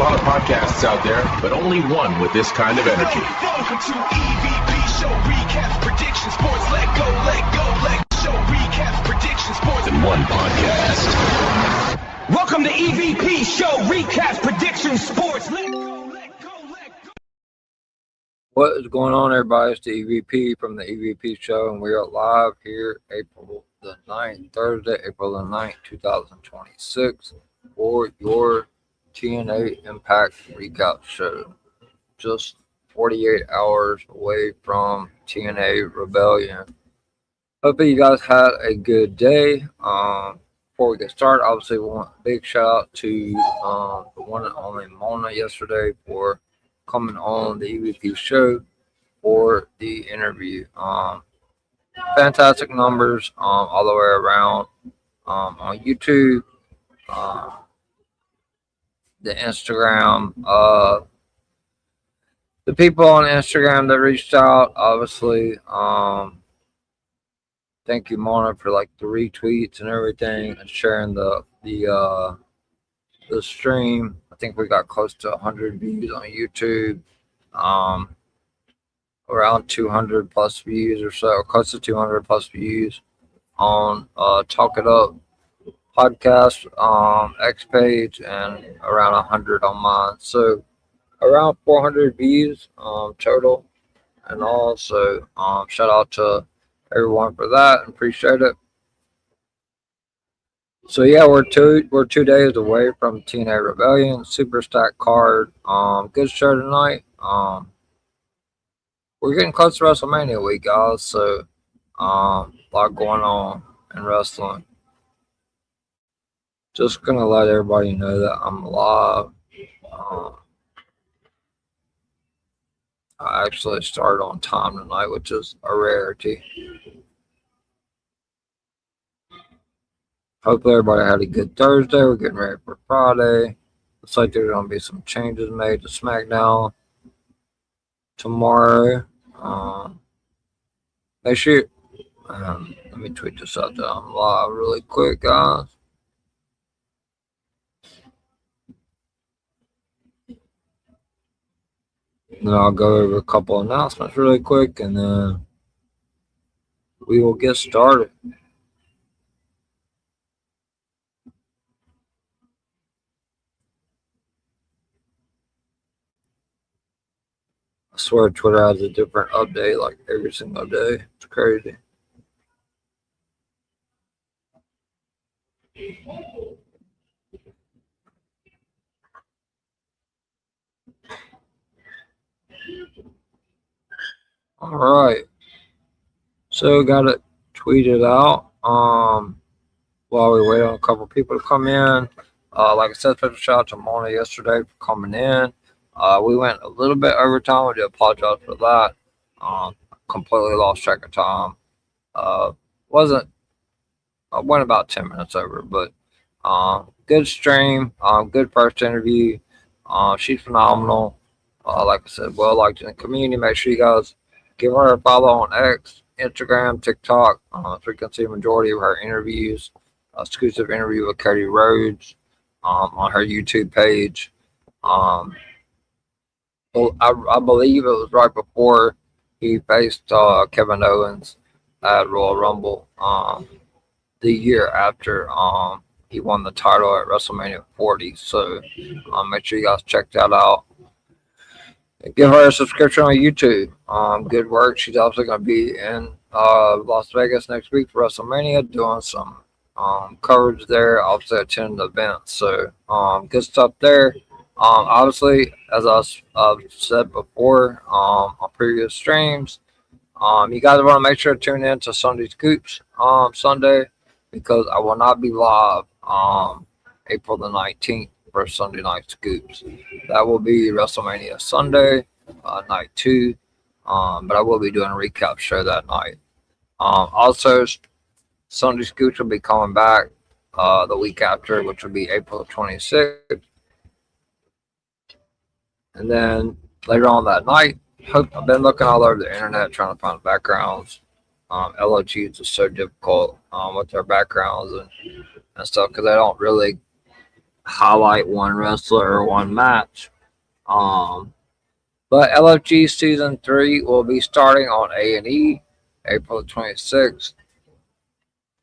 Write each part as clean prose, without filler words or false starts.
lot of podcasts out there, but only one with this kind of energy. Welcome to EVP Show Recap Prediction Sports. Let go, show recap prediction sports In one podcast. Welcome to EVP Show Recap Prediction Sports. Let go. What is going on, everybody? It's the EVP from the EVP Show, and we are live here April the 9th, Thursday, April the 9th, 2026, for your TNA Impact Recap Show. Just 48 hours away from TNA Rebellion. Hopefully you guys had a good day. Before we get started, obviously we want a big shout out to the one and only Mona yesterday for coming on the EVP show for the interview. Fantastic numbers all the way around on YouTube, the Instagram, the people on Instagram that reached out, obviously. Thank you, Mona, for like the retweets and everything and sharing the stream. I think we got close to 100 views on YouTube, around 200 plus views or so, close to 200 plus views on Talk It Up podcast X page, and around 100 on mine. So around 400 views total, and also shout out to everyone for that, and appreciate it. So yeah, we're two days away from TNA Rebellion, super stacked card. Good show tonight. We're getting close to WrestleMania week, guys. So a lot going on in wrestling. Just gonna let everybody know that I'm live. I actually started on time tonight, which is a rarity. Hopefully everybody had a good Thursday. We're getting ready for Friday. Looks like there's going to be some changes made to SmackDown tomorrow. Make sure, let me tweet this out there. I'm live really quick, guys. Then I'll go over a couple announcements really quick, and then we will get started. I swear Twitter has a different update like every single day. It's crazy. All right. So got it tweeted out while we wait on a couple people to come in. Like I said, special shout out to Mona yesterday for coming in. We went a little bit over time. I do apologize for that. Completely lost track of time. I went about 10 minutes over, but good stream. Good first interview. She's phenomenal. Like I said, well liked in the community. Make sure you guys give her a follow on X, Instagram, TikTok, so we can see the majority of her interviews. Exclusive interview with Cody Rhodes on her YouTube page. Well, I believe it was right before he faced Kevin Owens at Royal Rumble the year after he won the title at WrestleMania 40. So make sure you guys check that out. And give her a subscription on YouTube. Good work. She's also going to be in Las Vegas next week for WrestleMania, doing some coverage there, obviously attending the event. So good stuff there. Obviously, as I've said before on previous streams, you guys want to make sure to tune in to Sunday Scoops Sunday, because I will not be live April the 19th for Sunday Night Scoops. That will be WrestleMania Sunday, night 2, but I will be doing a recap show that night. Also, Sunday Scoops will be coming back the week after, which will be April 26th. And then later on that night, I've been looking all over the internet trying to find backgrounds. LOGs is so difficult with their backgrounds and stuff, because they don't really highlight one wrestler or one match. But LFG Season 3 will be starting on A&E April 26th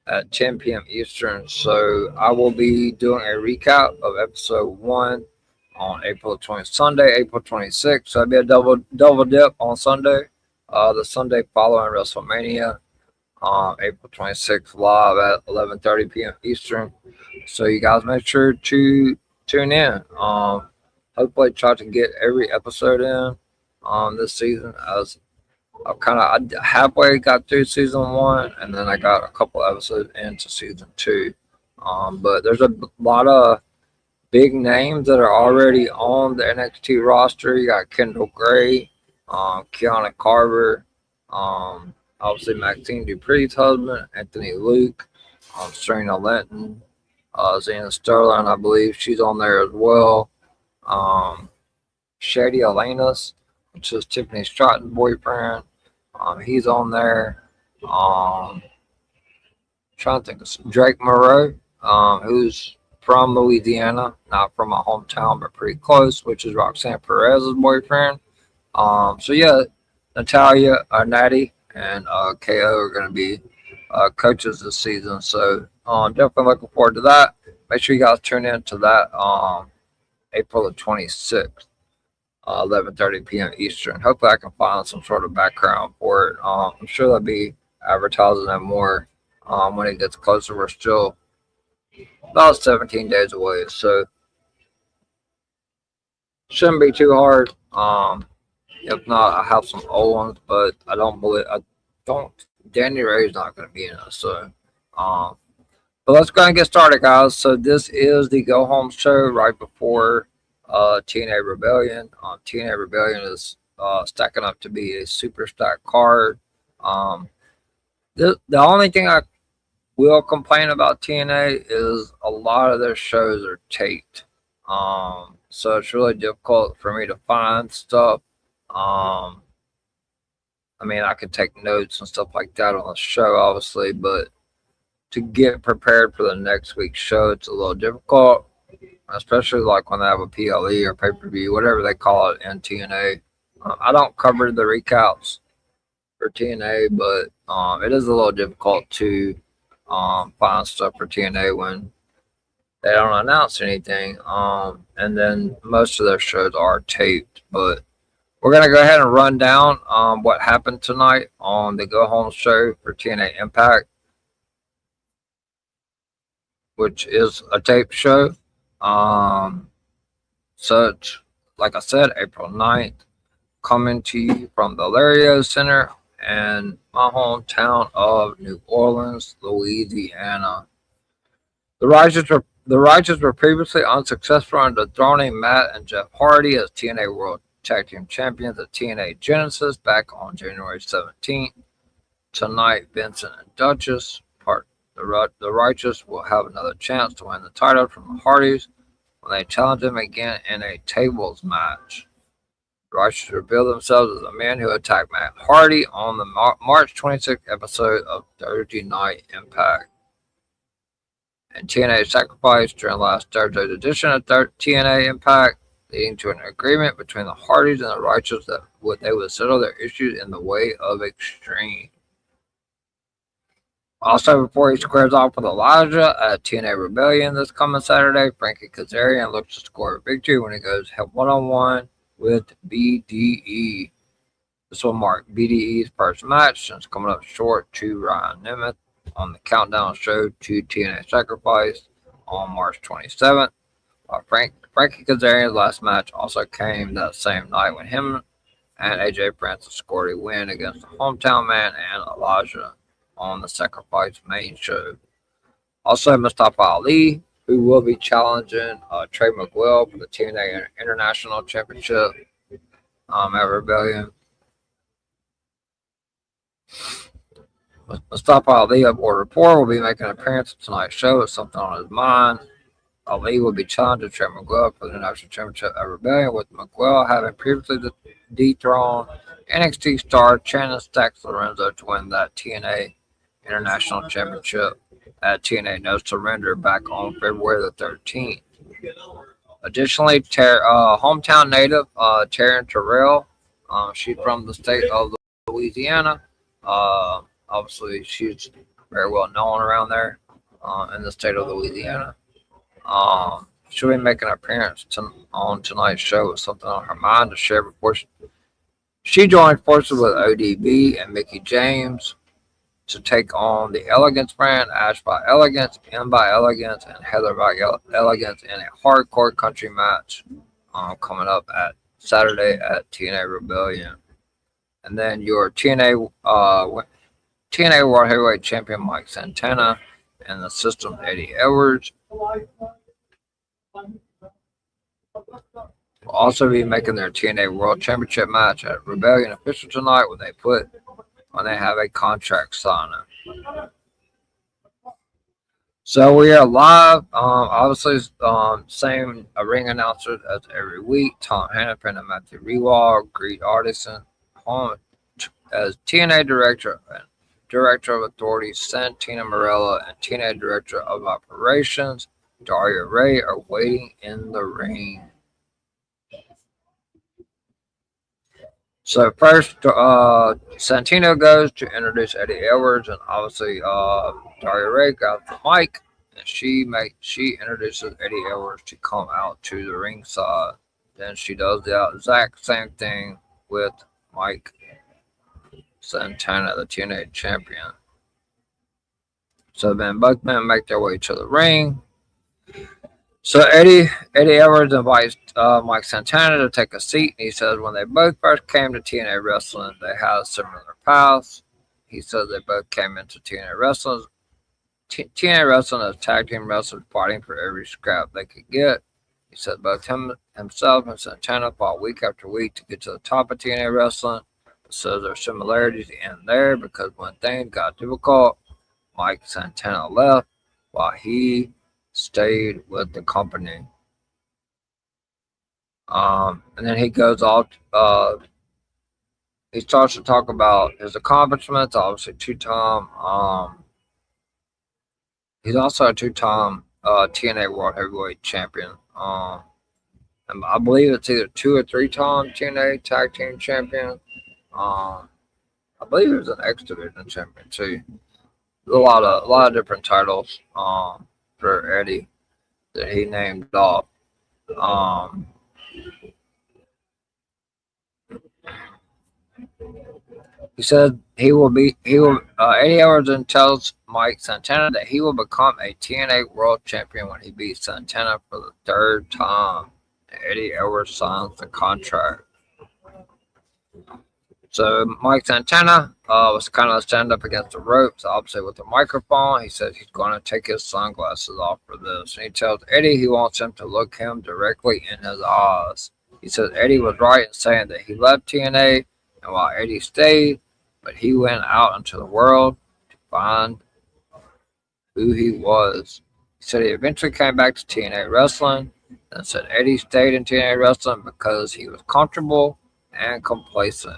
at 10 p.m. Eastern. So I will be doing a recap of episode 1 on Sunday, April 26th. So it'll be a double dip on Sunday. The Sunday following WrestleMania, April 26th, live at 11:30 p.m. Eastern. So you guys make sure to tune in. Hopefully try to get every episode in this season, as I halfway got through season 1, and then I got a couple episodes into season 2. But there's a lot of big names that are already on the NXT roster. You got Kendall Gray, Kiana Carver, obviously Maxine Dupree's husband, Anthony Luke, Serena Linton, Xena Sterling, I believe she's on there as well. Shady Elenas, which is Tiffany Stratton's boyfriend, he's on there. Trying to think of Drake Moreau, who's from Louisiana, not from my hometown, but pretty close, which is Roxanne Perez's boyfriend. So yeah, Natalia, Natty, and KO are going to be coaches this season. So definitely looking forward to that. Make sure you guys tune in to that April the 26th, 11:30 p.m. Eastern. Hopefully I can find some sort of background for it. I'm sure they'll be advertising it more when it gets closer. We're still about 17 days away, so shouldn't be too hard. If not, I have some old ones, but I don't. Danny Ray's not going to be in it, so. But let's go ahead and get started, guys. So this is the Go Home show right before TNA Rebellion. TNA Rebellion is stacking up to be a super stacked card. The only thing I will complain about TNA is a lot of their shows are taped. So it's really difficult for me to find stuff. I mean, I could take notes and stuff like that on the show, obviously, but to get prepared for the next week's show, it's a little difficult, especially like when they have a PLE or pay-per-view, whatever they call it in TNA. I don't cover the recaps for TNA, but it is a little difficult to find stuff for TNA when they don't announce anything. And then most of their shows are taped, but we're going to go ahead and run down what happened tonight on the Go Home show for TNA Impact, which is a taped show. Such, like I said, April 9th, coming to you from the Lario Center in my hometown of New Orleans, Louisiana. The Righteous were previously unsuccessful in dethroning Matt and Jeff Hardy as TNA World Tag Team Champions at TNA Genesis back on January 17th. Tonight, Vincent and Duchess, the Righteous, will have another chance to win the title from the Hardys when they challenge them again in a tables match. The Righteous reveal themselves as the men who attacked Matt Hardy on the March 26th episode of Thursday Night Impact. And TNA Sacrifice during last Thursday's edition of TNA Impact, leading to an agreement between the Hardys and the Righteous that they would settle their issues in the way of Extreme. Also, before he squares off with Elijah at TNA Rebellion this coming Saturday, Frankie Kazarian looks to score a victory when he goes one-on-one with BDE. This will mark BDE's first match since coming up short to Ryan Nemeth on the Countdown show to TNA Sacrifice on March 27th. Frankie Kazarian's last match also came that same night when him and AJ Francis scored a win against the Hometown Man and Elijah on the Sacrifice main show. Also, Mustafa Ali, who will be challenging Trey Miguel for the TNA International Championship at Rebellion. Mustafa Ali, aboard report, will be making an appearance at tonight's show with something on his mind. Ali will be challenging Trey Miguel for the National Championship at Rebellion, with Miguel having previously dethroned NXT star Shannon Stacks Lorenzo to win that TNA International Championship at TNA No Surrender back on February the 13th. Additionally, hometown native Taryn Terrell, she's from the state of Louisiana. Obviously, she's very well known around there in the state of Louisiana. She'll be making an appearance on tonight's show with something on her mind to share before she joined forces with ODB and Mickey James to take on the Elegance brand, Ash by Elegance, M by Elegance, and Heather by Elegance in a hardcore country match coming up at Saturday at TNA Rebellion. And then your TNA World Heavyweight Champion Mike Santana and the System Eddie Edwards will also be making their TNA World Championship match at Rebellion official tonight when they have a contract signing. So we are live. Obviously, same ring announcers as every week. Tom Hannafin and Matthew Rewald, Greed Artisan, home as TNA Director and Director of Authority, Santina Morella, and TNA Director of Operations, Daria Ray, are waiting in the ring. So first, Santino goes to introduce Eddie Edwards, and obviously Daria Ray got the mic, and she introduces Eddie Edwards to come out to the ringside. Then she does the exact same thing with Mike Santana, the TNA champion. So then both men make their way to the ring. So Eddie Edwards invites Mike Santana to take a seat. And he says when they both first came to TNA Wrestling, they had similar paths. He says they both came into TNA Wrestling. TNA Wrestling as tag team wrestlers fighting for every scrap they could get. He said both himself and Santana fought week after week to get to the top of TNA Wrestling. So there's similarities in there because when things got difficult, Mike Santana left while he stayed with the company. And then he goes off. He starts to talk about his accomplishments. Obviously, two-time. He's also a two-time TNA World Heavyweight Champion. And I believe it's either 2 or 3-time TNA Tag Team Champion. I believe he was an X Division Champion too. A lot of different titles. For Eddie that he named off. He said Eddie Edwards then tells Mike Santana that he will become a TNA World Champion when he beats Santana for the 3rd time. And Eddie Edwards signs the contract. So Mike Santana was kind of stand up against the ropes, obviously with the microphone. He said he's going to take his sunglasses off for this. And he tells Eddie he wants him to look him directly in his eyes. He says Eddie was right in saying that he left TNA, and while Eddie stayed, but he went out into the world to find who he was. He said he eventually came back to TNA Wrestling, and said Eddie stayed in TNA Wrestling because he was comfortable and complacent.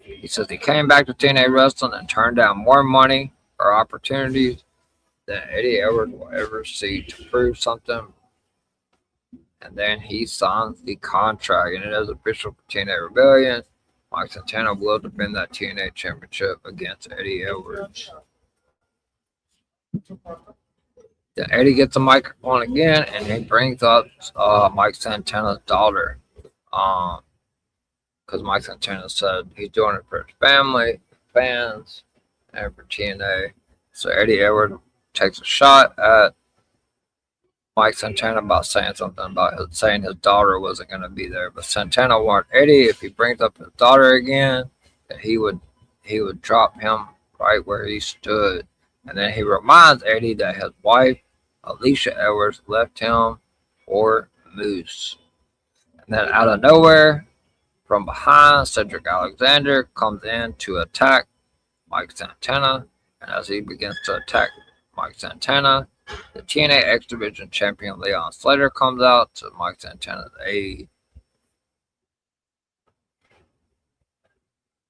He says he came back to TNA Wrestling and turned down more money or opportunities than Eddie Edwards will ever see to prove something. And then he signs the contract, and it is official for TNA Rebellion. Mike Santana will defend that TNA Championship against Eddie Edwards. Then Eddie gets the microphone again, and he brings up Mike Santana's daughter. Because Mike Santana said he's doing it for his family, fans, and for TNA. So Eddie Edwards takes a shot at Mike Santana by saying something about saying his daughter wasn't going to be there. But Santana warned Eddie if he brings up his daughter again, that he would drop him right where he stood. And then he reminds Eddie that his wife, Alicia Edwards, left him for Moose. And then out of nowhere, from behind, Cedric Alexander comes in to attack Mike Santana. And as he begins to attack Mike Santana, the TNA X Division champion Leon Slater comes out to Mike Santana's aid.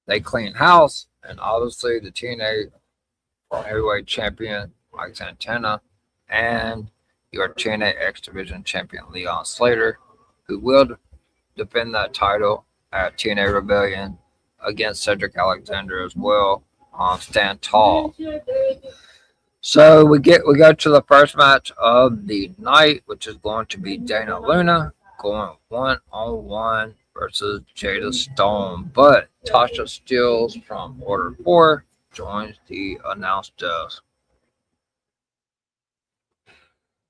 They clean house, and obviously the TNA World Heavyweight Champion Mike Santana and your TNA X Division champion Leon Slater, who will defend that title at TNA Rebellion against Cedric Alexander as well. Stand tall. So we go to the first match of the night, which is going to be Dana Luna going 1-on-1 versus Jada Stone. But Tasha Steelz from Order 4 joins the announced desk.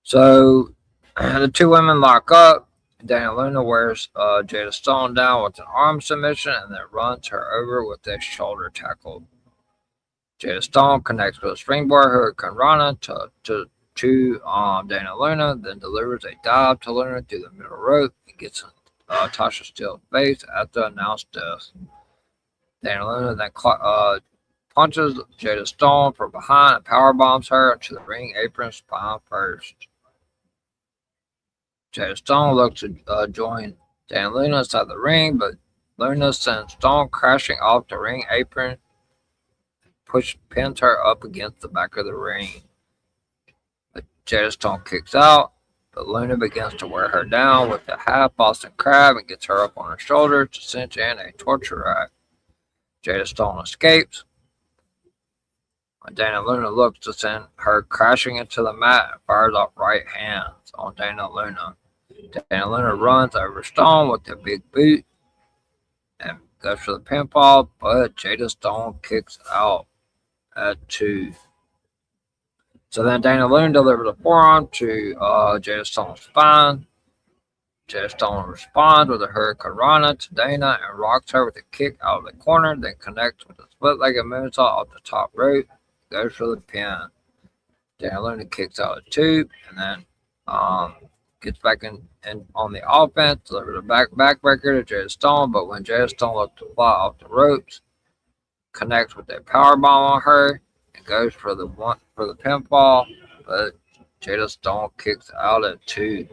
So the two women lock up. Dana Luna wears Jada Stone down with an arm submission and then runs her over with a shoulder tackle. Jada Stone connects with a springboard Hurricane Rana to Dana Luna, then delivers a dive to Luna through the middle rope and gets Tasha Steelz' face at the announced desk. Dana Luna then punches Jada Stone from behind and powerbombs her into the ring apron spine first. Jada Stone looks to join Dana Luna inside the ring, but Luna sends Stone crashing off the ring apron, pins her up against the back of the ring. But Jada Stone kicks out, but Luna begins to wear her down with the half Boston Crab and gets her up on her shoulder to cinch in a torture rack. Jada Stone escapes. Dana Luna looks to send her crashing into the mat and fires off right hands on Dana Luna. Dana Luna runs over Stone with a big boot and goes for the pinfall, but Jada Stone kicks out at 2. So then Dana Luna delivers a forearm to Jada Stone's spine. Jada Stone responds with a Hurricane Rana to Dana and rocks her with a kick out of the corner, then connects with a split-legged moonsault off the top rope. Goes for the pin. Dana Luna kicks out at 2 and then gets back in on the offense, delivers a backbreaker to Jada Stone, but when Jada Stone looks to fly off the ropes, connects with a powerbomb on her and goes for the pinfall, but Jada Stone kicks out at 2.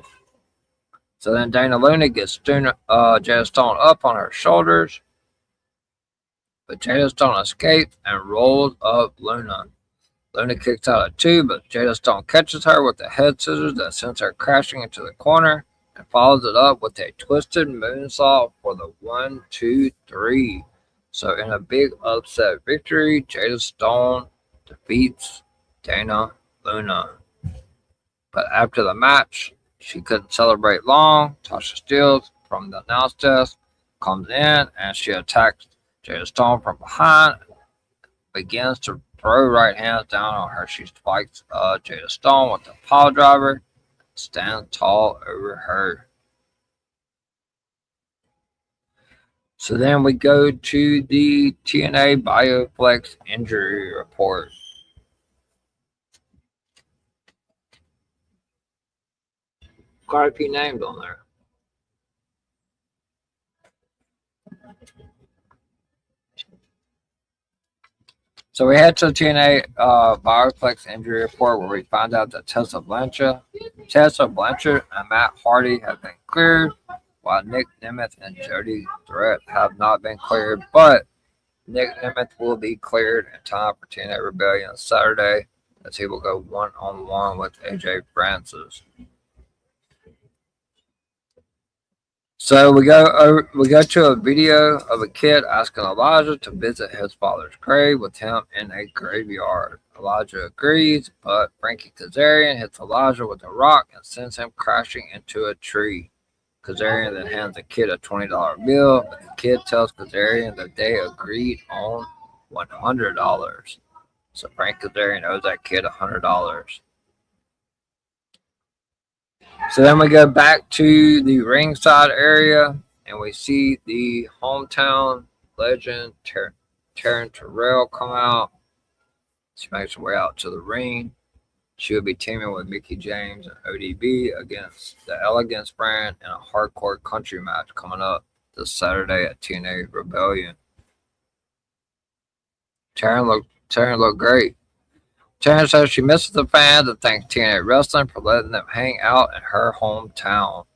So then Dana Luna gets Jada Stone up on her shoulders, but Jada Stone escapes and rolls up Luna. Luna kicks out at 2, but Jada Stone catches her with the head scissors that sends her crashing into the corner and follows it up with a twisted moonsault for the 1-2-3. So in a big upset victory, Jada Stone defeats Dana Luna. But after the match, she couldn't celebrate long. Tasha Steelz from the announce desk comes in and she attacks Jada Stone from behind, begins to throw right hands down on her. She spikes Jada Stone with a pile driver, stands tall over her. So then we go to the TNA Bioflex injury report. Quite a few names on there. So we head to the TNA Bioflex injury report where we find out that Tessa Blanchard and Matt Hardy have been cleared, while Nick Nemeth and Jody Threat have not been cleared, but Nick Nemeth will be cleared in time for TNA Rebellion Saturday, as he will go 1-on-1 with AJ Francis. So we go to a video of a kid asking Elijah to visit his father's grave with him in a graveyard. Elijah agrees, but Frankie Kazarian hits Elijah with a rock and sends him crashing into a tree. Kazarian then hands the kid a $20 bill, but the kid tells Kazarian that they agreed on $100. So Frank Kazarian owes that kid $100. So then we go back to the ringside area, and we see the hometown legend, Taryn Terrell, come out. She makes her way out to the ring. She will be teaming with Mickie James and ODB against the Elegance brand in a hardcore country match coming up this Saturday at TNA Rebellion. Taryn looked great. Taryn says she misses the fans and thanks TNA Wrestling for letting them hang out in her hometown,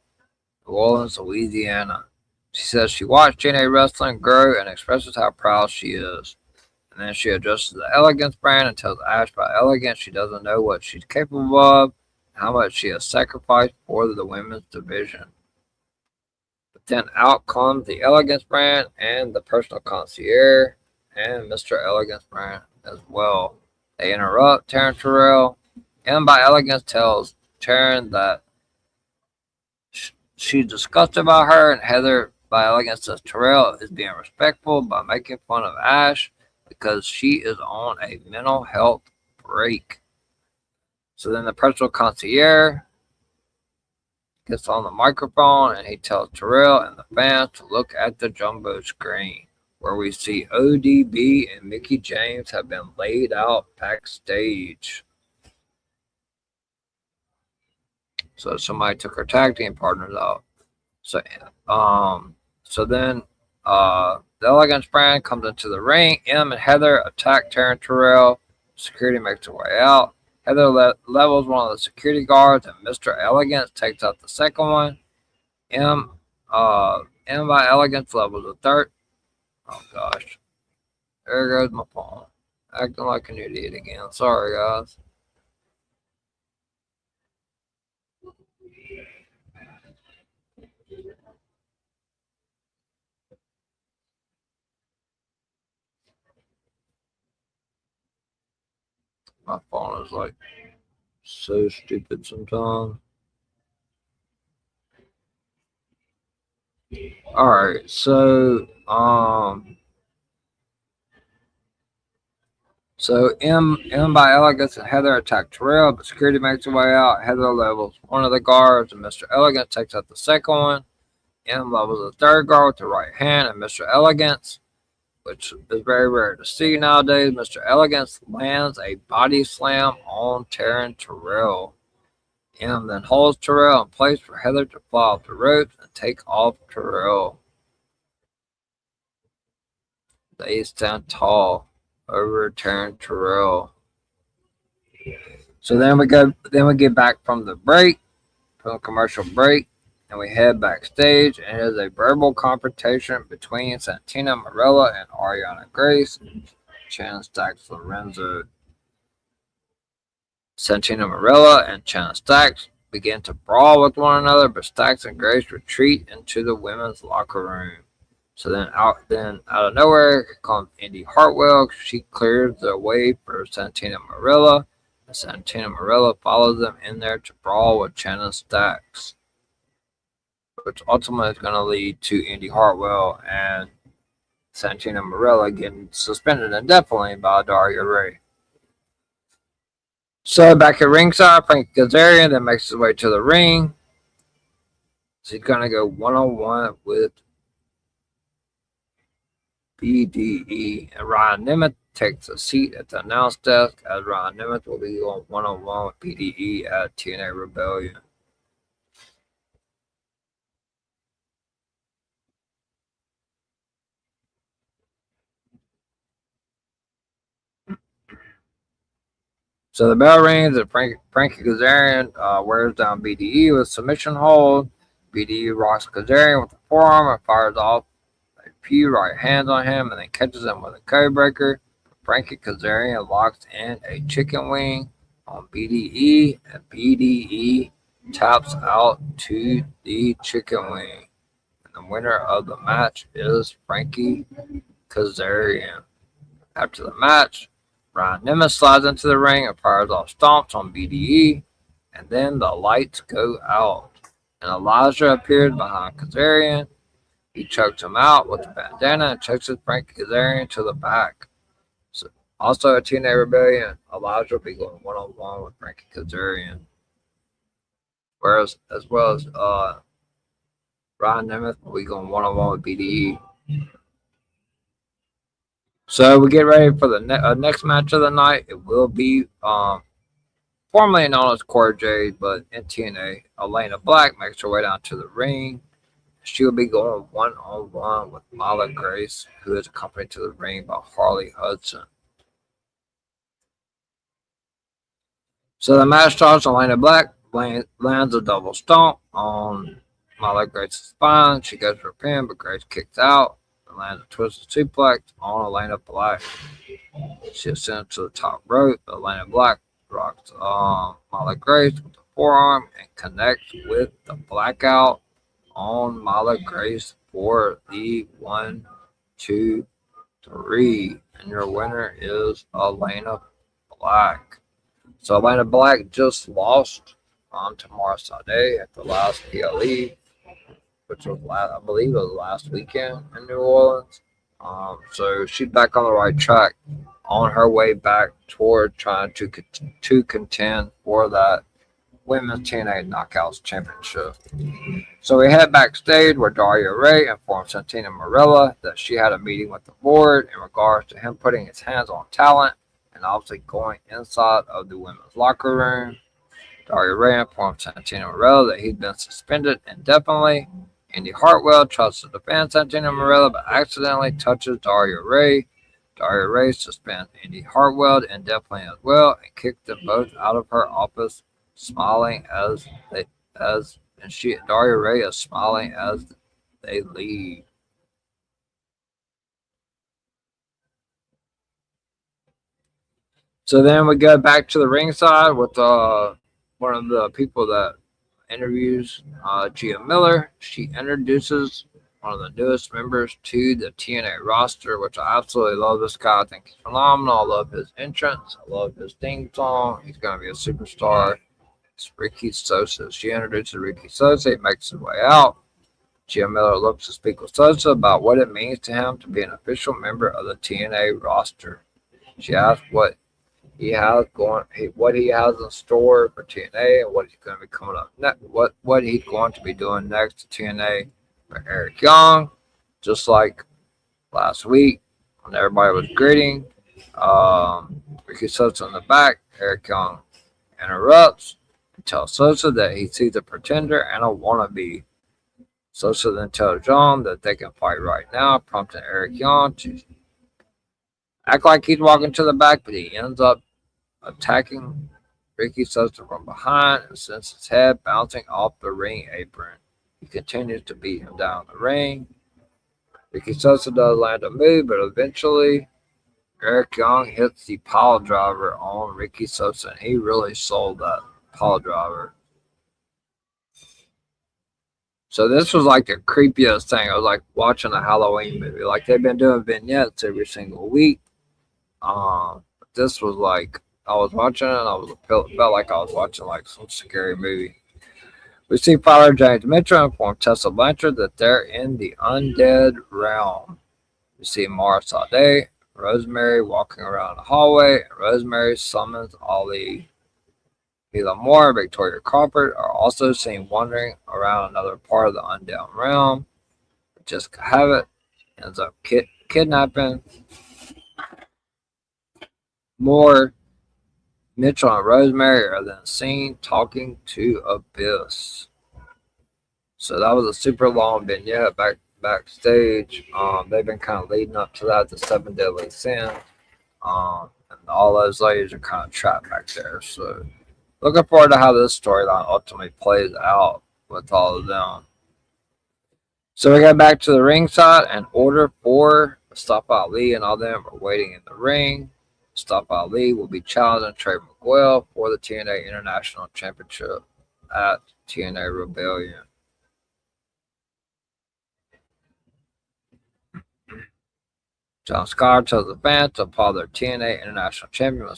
New Orleans, Louisiana. She says she watched TNA Wrestling grow and expresses how proud she is. And then she addresses the Elegance brand and tells Ash by Elegance she doesn't know what she's capable of how much she has sacrificed for the women's division. But then out comes the Elegance brand and the personal concierge and Mr. Elegance brand as well. They interrupt Taryn Terrell, and by Elegance tells Taryn that she's disgusted by her, and Heather by Elegance says Terrell is being respectful by making fun of Ash because she is on a mental health break. So then the personal concierge gets on the microphone and he tells Terrell and the fans to look at the jumbo screen where we see ODB and Mickie James have been laid out backstage. So somebody took her tag team partners out. So then the Elegance brand comes into the ring. Em and Heather attack Taryn Terrell. Security makes their way out. Heather levels one of the security guards, and Mr. Elegance takes out the second one. M by Elegance levels the third. Oh gosh, there goes my phone. Acting like an idiot again. Sorry, guys. My phone is like so stupid sometimes. All right, so M by Elegance and Heather attack Terrell, but security makes their way out. Heather levels one of the guards, and Mr. Elegance takes out the second one. M levels the third guard with the right hand, and Mr. Elegance, which is very rare to see nowadays, Mr. Elegance lands a body slam on Taryn Terrell. M then holds Terrell in place for Heather to fly off the ropes and take off Terrell. They stand tall over Taryn Terrell. So then we get back from the commercial break, and we head backstage, and it is a verbal confrontation between Santina Marella and Ariana Grace and Shannon Stacks Lorenzo. Santina Marella and Shannon Stacks begin to brawl with one another, but Stacks and Grace retreat into the women's locker room. So then out of nowhere comes Indy Hartwell. She clears the way for Santina Marella, and Santina Marella follows them in there to brawl with Shannon Stacks, which ultimately is going to lead to Indy Hartwell and Santina Marella getting suspended indefinitely by Daria Ray. So back at ringside, Frankie Kazarian then makes his way to the ring. So he's going to go one-on-one with BDE, and Ryan Nemeth takes a seat at the announce desk as Ryan Nemeth will be going one-on-one with BDE at TNA Rebellion. So the bell rings and Frankie Kazarian wears down BDE with submission hold. BDE rocks Kazarian with the forearm and fires off a few right hands on him and then catches him with a codebreaker. Frankie Kazarian locks in a chicken wing on BDE, and BDE taps out to the chicken wing. And the winner of the match is Frankie Kazarian. After the match, Ryan Nemeth slides into the ring and fires off stomps on BDE, and then the lights go out. And Elijah appears behind Kazarian. He chokes him out with the bandana and chases Frankie Kazarian to the back. So, also at TNA Rebellion, Elijah will be going one-on-one with Frankie Kazarian. As well as Ryan Nemeth will be going one-on-one with BDE. So we get ready for the next match of the night. It will be formerly known as Cora Jade, but in TNA, Elena Black makes her way down to the ring. She will be going one-on-one with Mala Grace, who is accompanied to the ring by Harley Hudson. So the match starts. Elena Black lands a double stomp on Mala Grace's spine. She goes for a pin, but Grace kicks out. Lands a twisted suplex on Elena Black. She ascends to the top rope. Elena Black rocks Mala Grace with a forearm and connects with the blackout on Mala Grace for the 1, 2, 3. And your winner is Elena Black. So Elena Black just lost to Mara Sade at the last PLE, which was I believe it was last weekend in New Orleans. So she's back on the right track, on her way back toward trying to contend for that Women's TNA Knockouts Championship. So we head backstage where Daria Ray informed Santina Marella that she had a meeting with the board in regards to him putting his hands on talent and obviously going inside of the women's locker room. Daria Ray informed Santina Marella that he'd been suspended indefinitely. Indy Hartwell tries to defend Santina Marella but accidentally touches Daria Ray. Daria Ray suspends Indy Hartwell indefinitely as well and kicked them both out of her office, smiling Daria Ray is smiling as they leave. So then we go back to the ringside with one of the people that interviews Gia Miller. She introduces one of the newest members to the TNA roster, which I absolutely love. This guy, I think he's phenomenal. I love his entrance. I love his theme song. He's going to be a superstar. It's Ricky Sosa. She introduces Ricky Sosa. He makes his way out. Gia Miller looks to speak with Sosa about what it means to him to be an official member of the TNA roster. She asks what he has in store for TNA and what he's going to be coming up next, what he's going to be doing next to TNA for Eric Young. Just like last week when everybody was greeting Ricky Sosa in the back, Eric Young interrupts and tells Sosa that he sees a pretender and a wannabe. Sosa then tells John that they can fight right now, prompting Eric Young to act like he's walking to the back, but he ends up attacking Ricky Sosa from behind and sends his head bouncing off the ring apron. He continues to beat him down the ring. Ricky Sosa does land a move, but eventually Eric Young hits the pile driver on Ricky Sosa, and he really sold that pile driver. So this was like the creepiest thing. I was like watching a Halloween movie. Like they've been doing vignettes every single week. This was like I was watching it and felt like I was watching like some scary movie. We see Father James Mitchell inform Tessa Blanchard that they're in the undead realm. We see Mara Sade, Rosemary walking around the hallway, and Rosemary summons Ali. Mila Moore and Victoria Crawford are also seen wandering around another part of the undead realm. Jessica Havoc ends up kidnapping Moore. Mitchell and Rosemary are then seen talking to Abyss. So that was a super long vignette backstage. They've been kind of leading up to that, the 7 Deadly Sins. And all those ladies are kind of trapped back there. So looking forward to how this storyline ultimately plays out with all of them. So we got back to the ringside and order for Mustafa Ali and all them are waiting in the ring. Mustafa Ali will be challenging Trey Miguel for the TNA International Championship at TNA Rebellion. John Scott tells the fans to applaud their TNA International Champion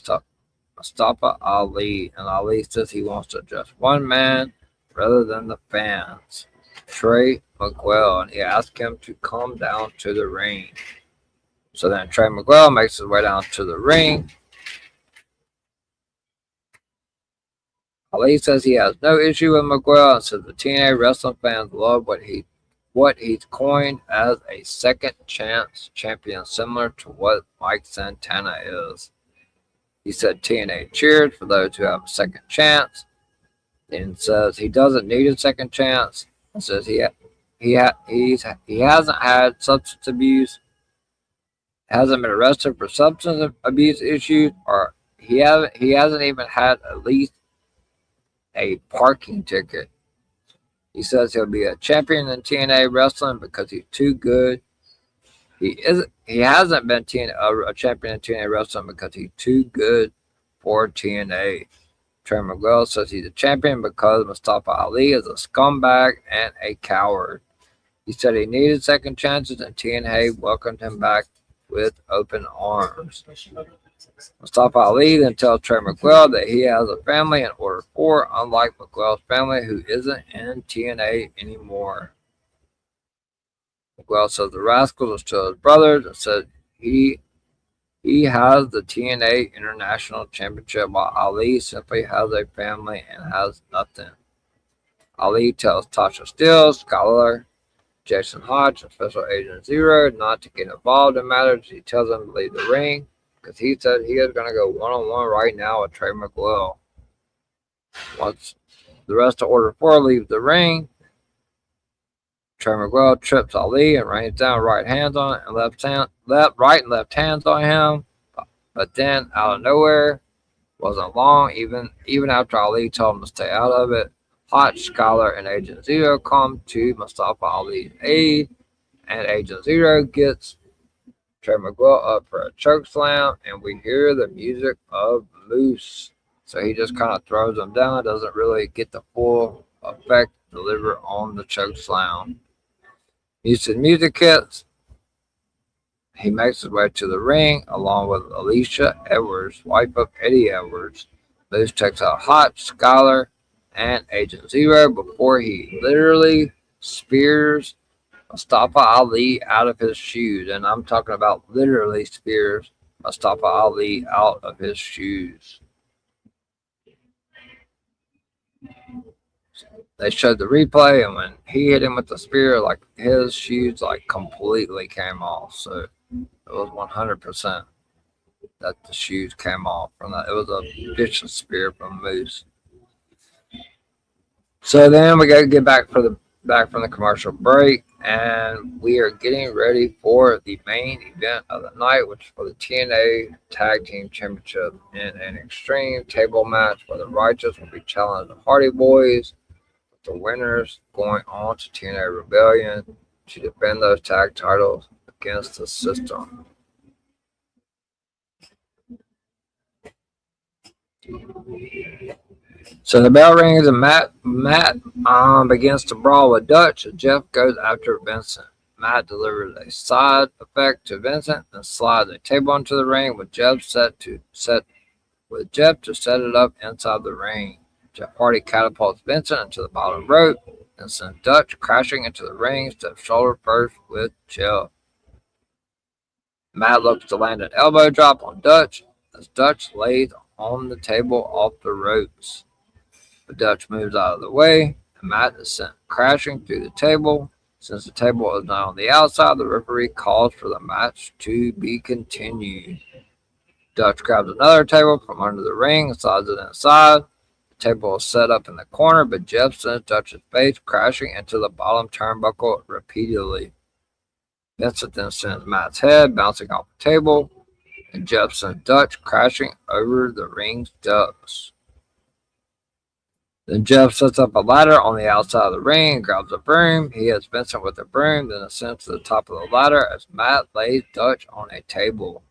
Mustafa Ali, and Ali says he wants to address one man rather than the fans, Trey Miguel, and he asks him to come down to the ring. So then Trey Miguel makes his way down to the ring. Ali says he has no issue with Miguel and says the TNA wrestling fans love what he's coined as a second chance champion, similar to what Mike Santana is. He said TNA cheered for those who have a second chance, and says he doesn't need a second chance. And says he hasn't had substance abuse, hasn't been arrested for substance abuse issues, or he hasn't even had at least a parking ticket. He says he'll be a champion in TNA wrestling because he's too good. He hasn't been a champion in TNA wrestling because he's too good for TNA. Trey Miguel says he's a champion because Mustafa Ali is a scumbag and a coward. He said he needed second chances, and TNA welcomed him back with open arms. Mustafa Ali then tells Trey Miguel that he has a family in order for, unlike Miguel's family, who isn't in TNA anymore. Miguel says the Rascals are still his brothers and said he has the TNA International Championship while Ali simply has a family and has nothing. Ali tells Tasha Steele, Scholar, Jason Hodge, and Special Agent Zero not to get involved in matters. He tells them to leave the ring because he said he is going to go one-on-one right now with Trey Miguel. Once the rest of Order 4 leaves the ring, Trey Miguel trips Ali and rains down right and left hands on him, but then out of nowhere, wasn't long, even after Ali told him to stay out of it, Hot, Scholar, and Agent Zero come to Mustafa Ali's aid, and Agent Zero gets Trey Miguel up for a choke slam, and we hear the music of Moose. So he just kind of throws him down, doesn't really get the full effect delivered on the choke slam. Music hits. He makes his way to the ring along with Alicia Edwards, wife of Eddie Edwards. Moose takes out Hot, Scholar, and Agent Zero before he literally spears Mustafa Ali out of his shoes. And I'm talking about literally spears Mustafa Ali out of his shoes. They showed the replay, and when he hit him with the spear, like his shoes like completely came off. So it was 100% that the shoes came off from that. It was a vicious spear from Moose. So then we got to get back from the commercial break, and we are getting ready for the main event of the night, which is for the TNA Tag Team Championship in an extreme table match where the Righteous will be challenging the Hardy Boys. The winners going on to TNA Rebellion to defend those tag titles against the System. So the bell rings and Matt begins to brawl with Dutch, and Jeff goes after Vincent. Matt delivers a side effect to Vincent and slides a table into the ring with Jeff to set it up inside the ring. Jeff Hardy catapults Vincent into the bottom rope and sends Dutch crashing into the ring, steps shoulder first with Jeff. Matt looks to land an elbow drop on Dutch as Dutch lays on the table off the ropes. But Dutch moves out of the way, and Matt is sent crashing through the table. Since the table is not on the outside, the referee calls for the match to be continued. Dutch grabs another table from under the ring and slides it inside. The table is set up in the corner, but Jeff sends Dutch's face crashing into the bottom turnbuckle repeatedly. Vincent then sends Matt's head bouncing off the table, and Jeff sends Dutch crashing over the ring steps. Then Jeff sets up a ladder on the outside of the ring and grabs a broom. He hits Vincent with a broom, then ascends to the top of the ladder as Matt lays Dutch on a table.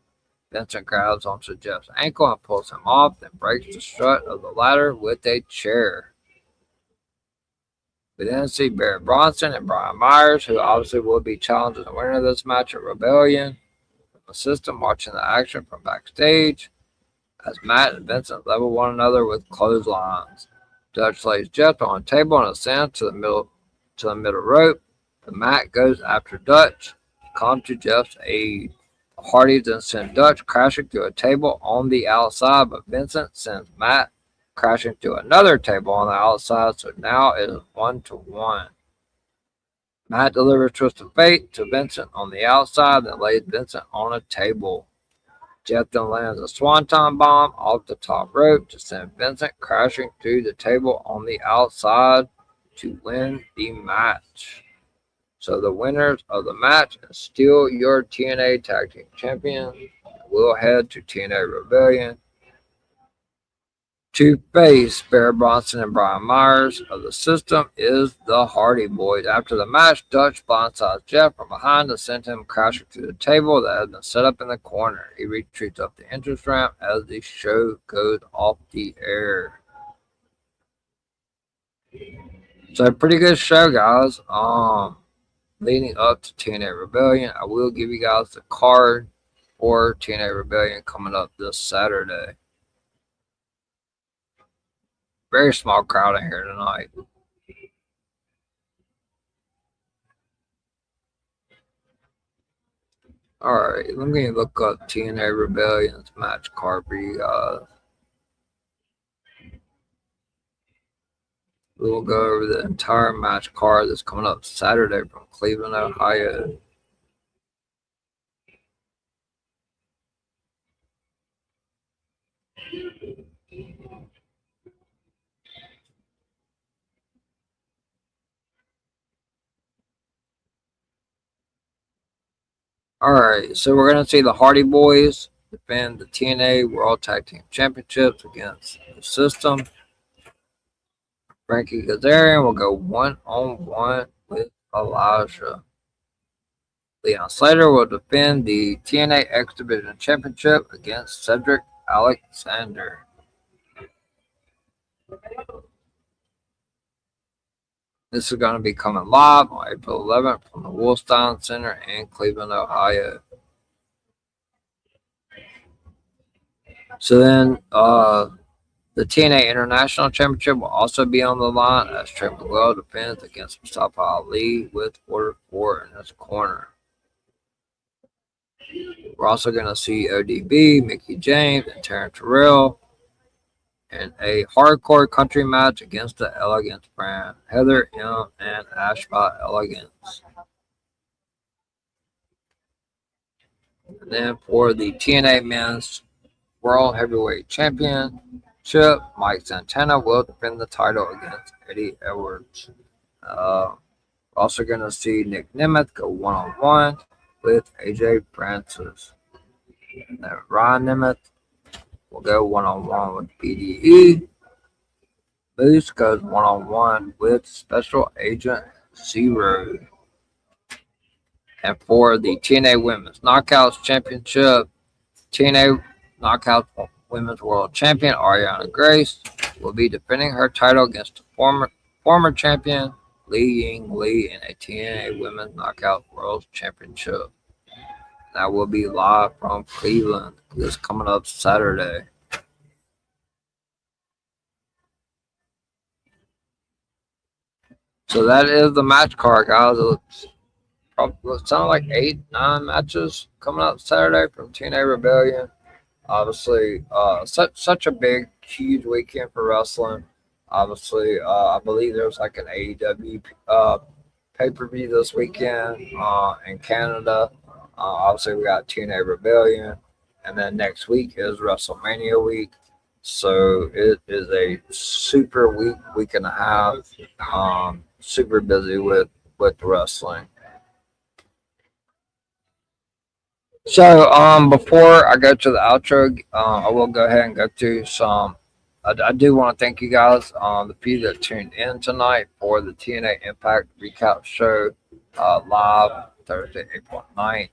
Vincent grabs onto Jeff's ankle and pulls him off, then breaks the strut of the ladder with a chair. We then see Barrett Bronson and Brian Myers, who obviously will be challenging the winner of this match at Rebellion, from the System, watching the action from backstage as Matt and Vincent level one another with clotheslines. Dutch lays Jeff on a table and ascends to the middle rope. But Matt goes after Dutch to come to Jeff's aid. The Hardys then send Dutch crashing through a table on the outside, but Vincent sends Matt crashing through another table on the outside, so now it is 1-1. Matt delivers Twist of Fate to Vincent on the outside, then lays Vincent on a table. Jeff then lands a Swanton Bomb off the top rope to send Vincent crashing through the table on the outside to win the match. So the winners of the match and still your TNA Tag Team Champions will head to TNA Rebellion to face Barrett Bronson and Brian Myers of the System is the Hardy Boys. After the match, Dutch blindsides Jeff from behind to send him crashing through the table that has been set up in the corner. He retreats up the entrance ramp as the show goes off the air. So pretty good show, guys. Leading up to TNA Rebellion, I will give you guys the card for TNA Rebellion coming up this Saturday. Very small crowd in here tonight. Alright, let me look up TNA Rebellion's match card for you guys. We will go over the entire match card that's coming up Saturday from Cleveland, Ohio. Alright, so we're going to see the Hardy Boys defend the TNA World Tag Team Championships against the System. Frankie Kazarian will go one-on-one with Elijah. Leon Slater will defend the TNA X Division Championship against Cedric Alexander. This is going to be coming live on April 11th from the Wolfstein Center in Cleveland, Ohio. So then, the TNA International Championship will also be on the line as Trey Miguel defends against Mustafa Ali with Order 4 in his corner. We're also going to see ODB, Mickey James, and Taryn Terrell in a hardcore country match against the Elegance brand, Heather M. and Ashbot Elegance. And then for the TNA Men's World Heavyweight Championship, Mike Santana will defend the title against Eddie Edwards. We're also going to see Nick Nemeth go one-on-one with AJ Francis. And then Ryan Nemeth will go one-on-one with BDE. Moose goes one-on-one with Special Agent Zero. And for the TNA Women's Knockouts Championship, TNA Knockouts Women's World Champion Ariana Grace will be defending her title against the former champion Li Ying Lee in a TNA Women's Knockout World Championship. That will be live from Cleveland. This coming up Saturday. So that is the match card, guys. It sounds like 8-9 matches coming up Saturday from TNA Rebellion. Obviously, such a big, huge weekend for wrestling. Obviously, I believe there's like an AEW pay-per-view this weekend in Canada. Obviously, we got TNA Rebellion, and then next week is WrestleMania week. So it is a super week and a half. Super busy with wrestling. So before I go to the outro, I will go ahead and go to some. I do want to thank you guys, the few that tuned in tonight for the TNA Impact Recap Show live Thursday, April 9th,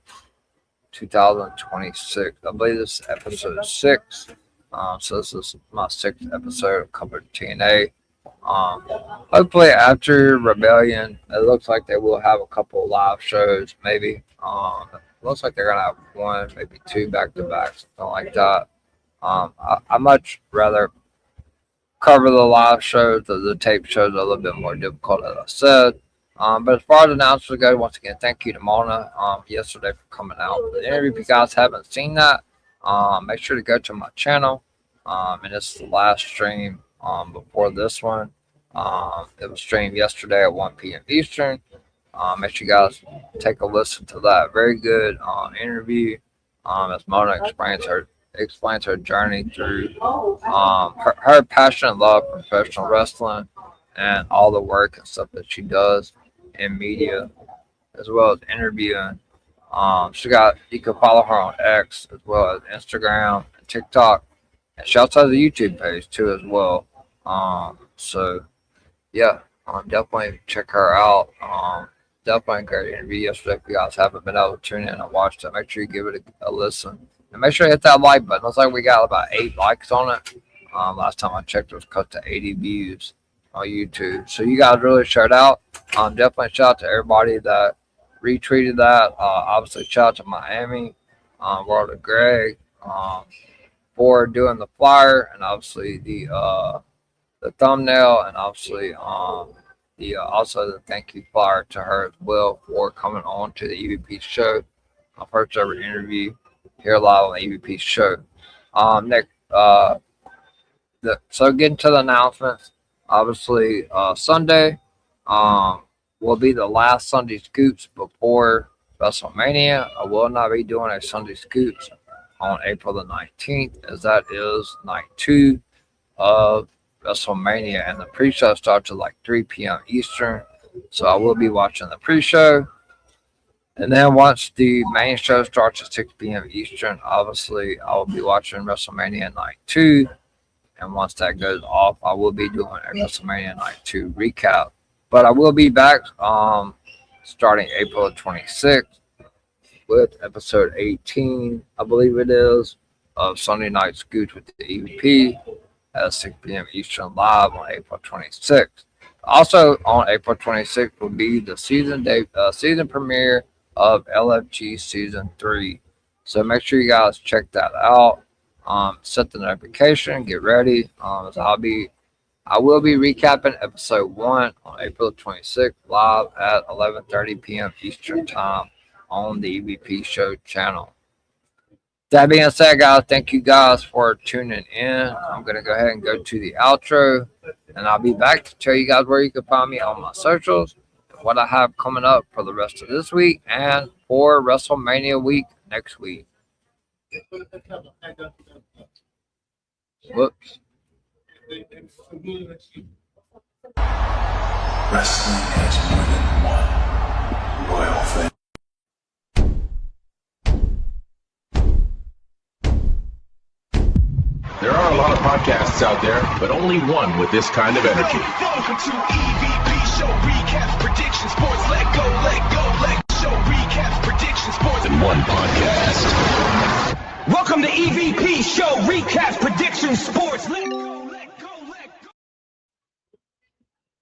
2026. I believe this is episode 6. So this is my 6th episode of Covered TNA. Hopefully after Rebellion, it looks like they will have a couple live shows, maybe. Looks like they're gonna have 1, maybe 2 back-to-back, something like that. I much rather cover the live shows. The tape shows are a little bit more difficult, as I said. But as far as announcements go, once again, thank you to Mona yesterday for coming out with the interview. If you guys haven't seen that, make sure to go to my channel. And it's the last stream before this one. It was streamed yesterday at 1 p.m. Eastern. Make sure you guys take a listen to that. Very good interview. As Mona explains her journey through her passion and love for professional wrestling and all the work and stuff that she does in media, as well as interviewing. You can follow her on X as well as Instagram and TikTok, and she also has a YouTube page too as well. So yeah, definitely check her out. Definitely a great interview yesterday. If you guys haven't been able to tune in and watch it, make sure you give it a listen. And make sure you hit that like button. Looks like we got about 8 likes on it. Last time I checked, it was close to 80 views. on YouTube. So you guys really shout out. Definitely shout out to everybody that retweeted that. Obviously, shout out to Miami, World of Greg, for doing the flyer, and obviously the thumbnail, and obviously the also the thank you flyer to her as well for coming on to the EVP show. My first ever interview here live on the EVP show. Next, so getting to the announcements. Obviously, Sunday will be the last Sunday Scoops before WrestleMania. I will not be doing a Sunday Scoops on April the 19th, as that is night 2 of WrestleMania, and the pre-show starts at like 3 p.m. Eastern. So I will be watching the pre-show. And then once the main show starts at 6 p.m. Eastern, obviously I will be watching WrestleMania Night 2. And once that goes off, I will be doing a WrestleMania Night 2 recap. But I will be back starting April 26th with episode 18, I believe it is, of Sunday Night Scoots with the EVP at 6 p.m. Eastern live on April 26th. Also on April 26th will be the season premiere of LFG Season 3. So make sure you guys check that out. Set the notification, get ready. As I will be recapping episode 1 on April 26th live at 11:30 p.m. Eastern Time on the EVP Show channel. That being said, guys, thank you guys for tuning in. I'm going to go ahead and go to the outro, and I'll be back to tell you guys where you can find me on my socials, what I have coming up for the rest of this week, and for WrestleMania week next week. Whoops. Wrestling has more than one royal family. There are a lot of podcasts out there, but only one with this kind of energy. Welcome to EVP Show Recap Prediction Sports. Let go, Show Recap Prediction Sports. In one podcast. Welcome to EVP Show Recap Prediction Sports. Let go.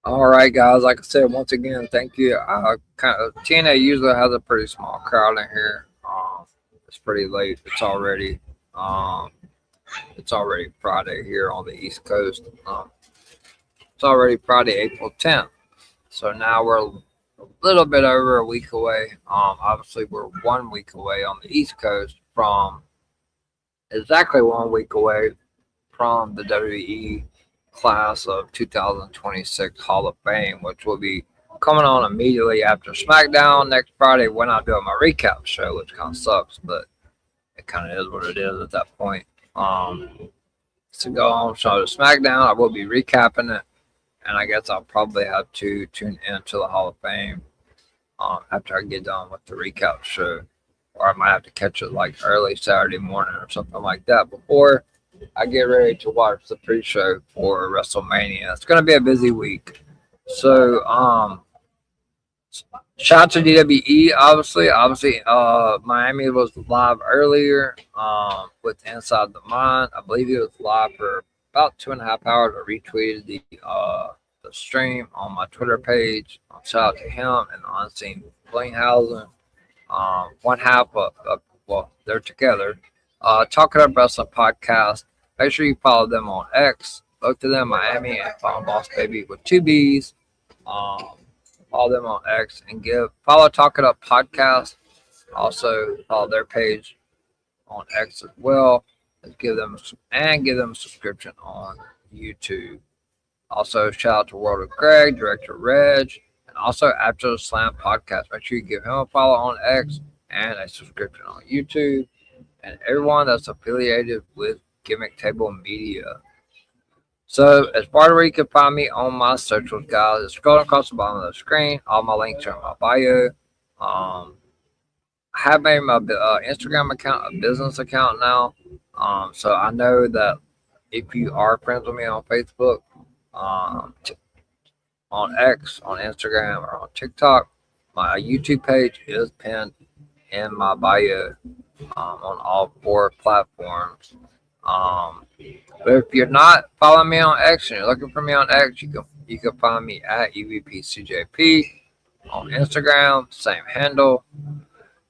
All right, guys. Like I said, once again, thank you. TNA usually has a pretty small crowd in here. It's pretty late. It's already Friday here on the East Coast. It's already Friday, April 10th. So now we're a little bit over a week away. Obviously, we're 1 week away on the East Coast from exactly 1 week away from the WWE class of 2026 Hall of Fame, which will be coming on immediately after SmackDown next Friday when I do my recap show, which kind of sucks, but it kind of is what it is at that point. To go on so to SmackDown, I will be recapping it, and I guess I'll probably have to tune into the Hall of Fame after I get done with the recap show, or I might have to catch it like early Saturday morning or something like that before I get ready to watch the pre-show for WrestleMania. It's going to be a busy week, so shout out to WWE, obviously. Miami was live earlier with Inside the Mind. I believe he was live for about 2.5 hours. I retweeted the stream on my Twitter page. Shout out to him and the Unseen Blinghausen. One half of they're together. Talking Up Wrestling Podcast. Make sure you follow them on X. Both of them, Miami and Follow Boss Baby with 2 B's. Follow them on X and follow Talk It Up Podcast. Also follow their page on X as well. And give them a subscription on YouTube. Also shout out to World of Greg, Director Reg, and also After the Slam Podcast. Make sure you give him a follow on X and a subscription on YouTube. And everyone that's affiliated with Gimmick Table Media. So, as far as where you can find me on my socials, guys, it's scrolling across the bottom of the screen. All my links are in my bio. I have made my Instagram account a business account now. So, I know that if you are friends with me on Facebook, on X, on Instagram, or on TikTok, my YouTube page is pinned in my bio on all 4 platforms. But if you're not following me on X and you're looking for me on X, you you can find me at EVPCJP. On Instagram, same handle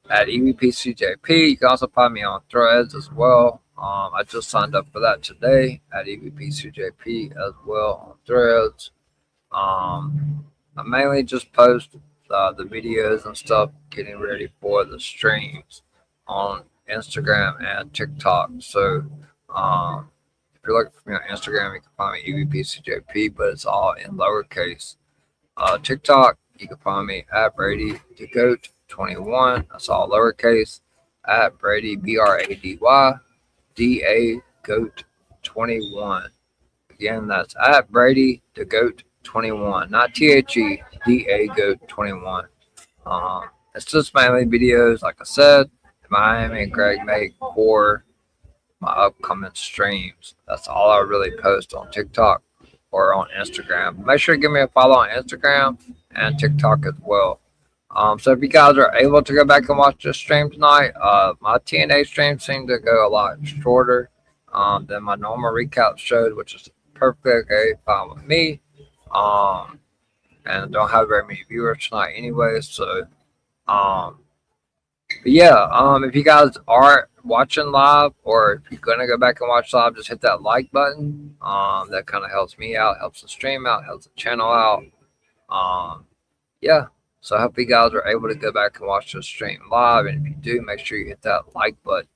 at EVPCJP. You can also find me on Threads as well. I just signed up for that today at EVPCJP as well on Threads. I mainly just post the videos and stuff getting ready for the streams on Instagram and TikTok. So if you're looking for me on Instagram, you can find me EVPCJP, but it's all in lowercase. TikTok, you can find me at Brady the Goat 21. That's all lowercase. At Brady BRADY DA Goat 21. Again, that's at Brady the Goat 21, not THE DA Goat 21. It's just mainly videos, like I said, Miami and Greg make for my upcoming streams. That's all I really post on TikTok or on Instagram. Make sure to give me a follow on Instagram and TikTok as well. So if you guys are able to go back and watch this stream tonight, my TNA stream seemed to go a lot shorter than my normal recap shows, which is perfectly okay, fine with me. And don't have very many viewers tonight anyway. So, but yeah, if you guys are watching live, or if you're gonna go back and watch live, just hit that like button. That kind of helps me out, helps the stream out, helps the channel out. Yeah. So I hope you guys are able to go back and watch the stream live, and if you do, make sure you hit that like button.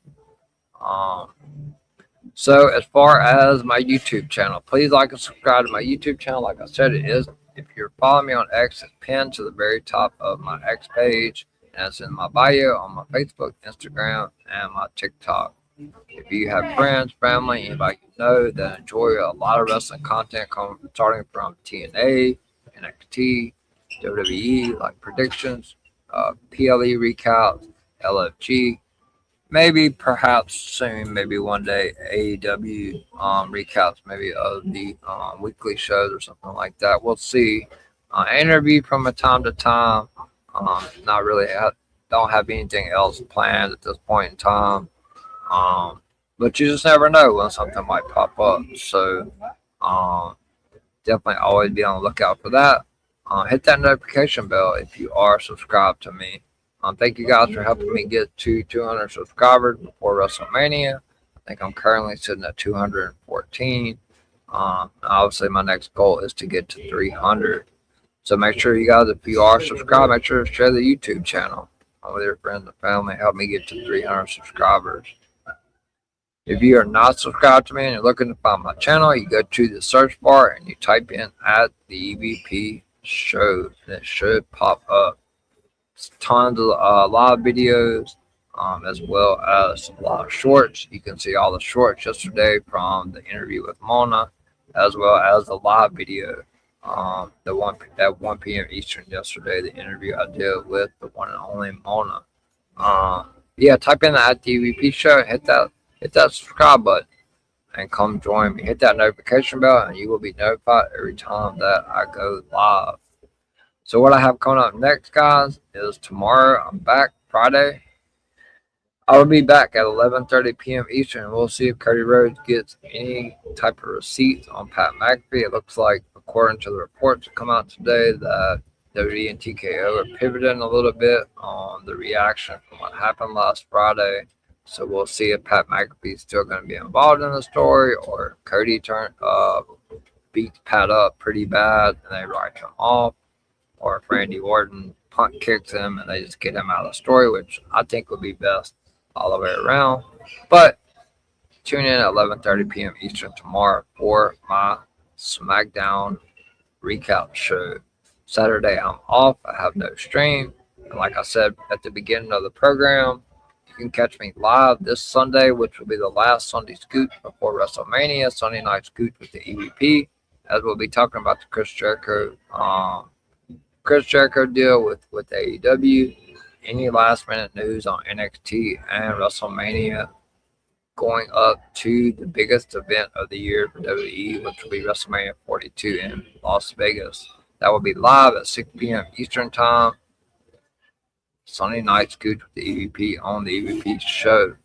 So as far as my YouTube channel, please like and subscribe to my YouTube channel. Like I said, it is, if you're following me on X, it's pinned to the very top of my X page, and it's in my bio on my Facebook, Instagram, and my TikTok. If you have friends, family, anybody you know that enjoy a lot of wrestling content, starting from TNA, NXT, WWE, like predictions, PLE recaps, LFG, maybe perhaps soon, maybe one day AEW recaps, maybe of the weekly shows or something like that. We'll see. Interview from time to time. Not really. Don't have anything else planned at this point in time. But you just never know when something might pop up. So definitely always be on the lookout for that. Hit that notification bell if you are subscribed to me. Thank you guys for helping me get to 200 subscribers before WrestleMania. I think I'm currently sitting at 214. Obviously, my next goal is to get to 300. So make sure you guys, if you are subscribed, make sure to share the YouTube channel with your friends and family. Help me get to 300 subscribers. If you are not subscribed to me and you're looking to find my channel, you go to the search bar and you type in at the EVP Show, and it should pop up. Tons of live videos, as well as a lot of shorts. You can see all the shorts yesterday from the interview with Mona, as well as the live video at 1 p.m. Eastern yesterday, the interview I did with the one and only Mona. Yeah, type in the at the EVP Show, hit that subscribe button, and come join me. Hit that notification bell, and you will be notified every time that I go live. So what I have coming up next, guys, is tomorrow. I'm back Friday. I will be back at 11:30 p.m. Eastern. We'll see if Cody Rhodes gets any type of receipts on Pat McAfee. It looks like, according to the reports that come out today, that WWE and TKO are pivoting a little bit on the reaction from what happened last Friday. So we'll see if Pat McAfee is still going to be involved in the story, or if Cody beats Pat up pretty bad and they write him off, or if Randy Orton punt kicks him and they just get him out of the story, which I think would be best all the way around. But tune in at 11:30 p.m. Eastern tomorrow for my SmackDown recap show. Saturday I'm off. I have no stream. And like I said at the beginning of the program, you can catch me live this Sunday, which will be the last Sunday scoop before WrestleMania, Sunday night scoop with the EVP, as we'll be talking about the Chris Jericho deal with AEW, any last minute news on NXT and WrestleMania, going up to the biggest event of the year for WWE, which will be WrestleMania 42 in Las Vegas. That will be live at 6 p.m. Eastern Time. Sunday night scoop with the EVP on the EVP Show.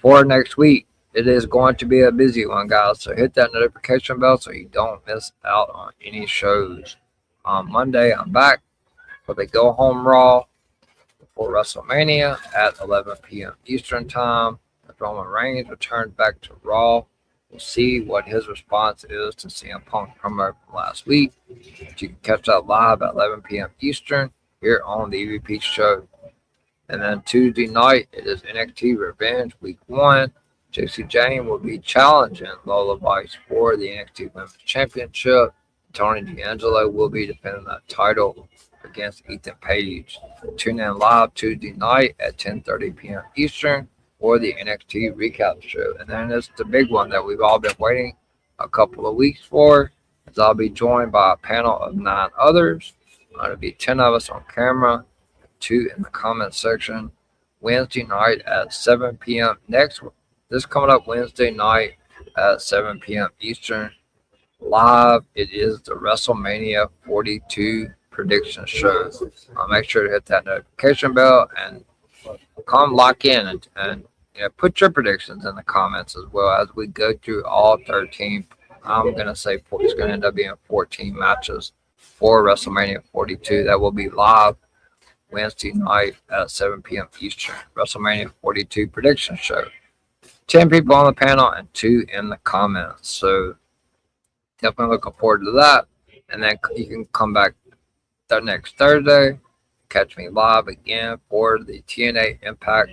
For next week, it is going to be a busy one, guys. So hit that notification bell so you don't miss out on any shows. On Monday, I'm back for the Go Home Raw before WrestleMania at 11 p.m. Eastern Time. As Roman Reigns returns back to Raw, we'll see what his response is to CM Punk promo from last week. You can catch that live at 11 p.m. Eastern here on the EVP show. And then Tuesday night, it is NXT Revenge Week 1. JC Jane will be challenging Lola Vice for the NXT Women's Championship. Tony D'Angelo will be defending that title against Ethan Page. Tune in live Tuesday night at 10:30 p.m. Eastern for the NXT Recap Show. And then it's the big one that we've all been waiting a couple of weeks for, as I'll be joined by a panel of 9 others. It'll be 10 of us on camera, 2 in the comment section. Wednesday night at 7 p.m. This coming up Wednesday night at 7 p.m. Eastern. Live, it is the WrestleMania 42 prediction show. Make sure to hit that notification bell and come lock in and put your predictions in the comments as well as we go through all 13. I'm going to say it's going to end up being 14 matches for WrestleMania 42 that will be live Wednesday night at 7 p.m. Eastern. WrestleMania 42 prediction show. 10 people on the panel and 2 in the comments. So definitely looking forward to that. And then you can come back the next Thursday, catch me live again for the TNA Impact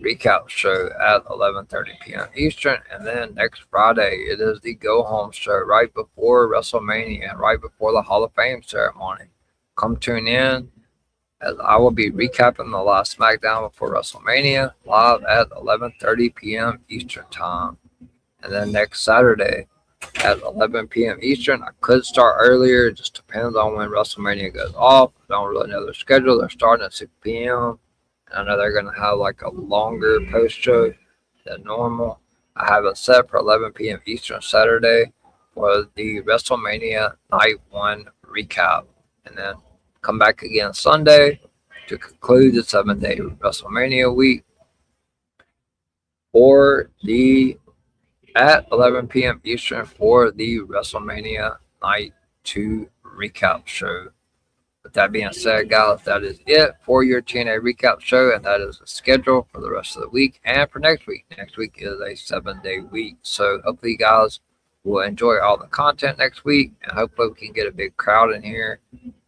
Recap Show at 11:30 p.m. Eastern. And then next Friday, it is the Go Home Show right before WrestleMania and right before the Hall of Fame ceremony. Come tune in, as I will be recapping the last SmackDown before WrestleMania live at 11:30 p.m. Eastern Time. And then next Saturday at 11 p.m. Eastern, I could start earlier. It just depends on when WrestleMania goes off. I don't really know their schedule. They're starting at 6 p.m. I know they're going to have like a longer post show than normal. I have it set for 11 p.m. Eastern Saturday for the WrestleMania Night 1 recap. And then come back again Sunday to conclude the 7-day WrestleMania week for the at 11 p.m. Eastern for the WrestleMania Night 2 recap show. With that being said, guys, that is it for your TNA recap show, and that is the schedule for the rest of the week and for next week. Next week is a 7-day week, so hopefully you guys will enjoy all the content next week, and hopefully we can get a big crowd in here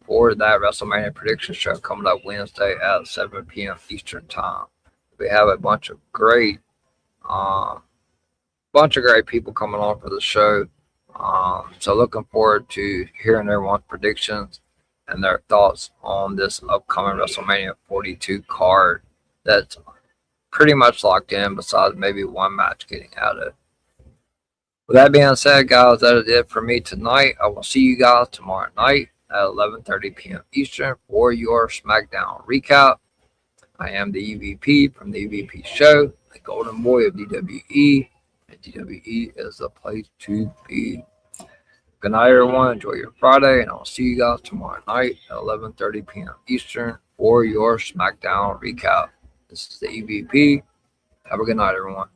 for that WrestleMania prediction show coming up Wednesday at 7 p.m. Eastern Time. We have a bunch of great people coming on for the show. So looking forward to hearing everyone's predictions and their thoughts on this upcoming WrestleMania 42 card that's pretty much locked in, besides maybe one match getting added. With that being said, guys, that is it for me tonight. I will see you guys tomorrow night at 11:30 p.m. Eastern for your SmackDown recap. I am the EVP from the EVP show, the Golden Boy of DWE, and DWE is the place to be. Good night, everyone. Enjoy your Friday, and I'll see you guys tomorrow night at 11:30 p.m. Eastern for your SmackDown recap. This is the EVP. Have a good night, everyone.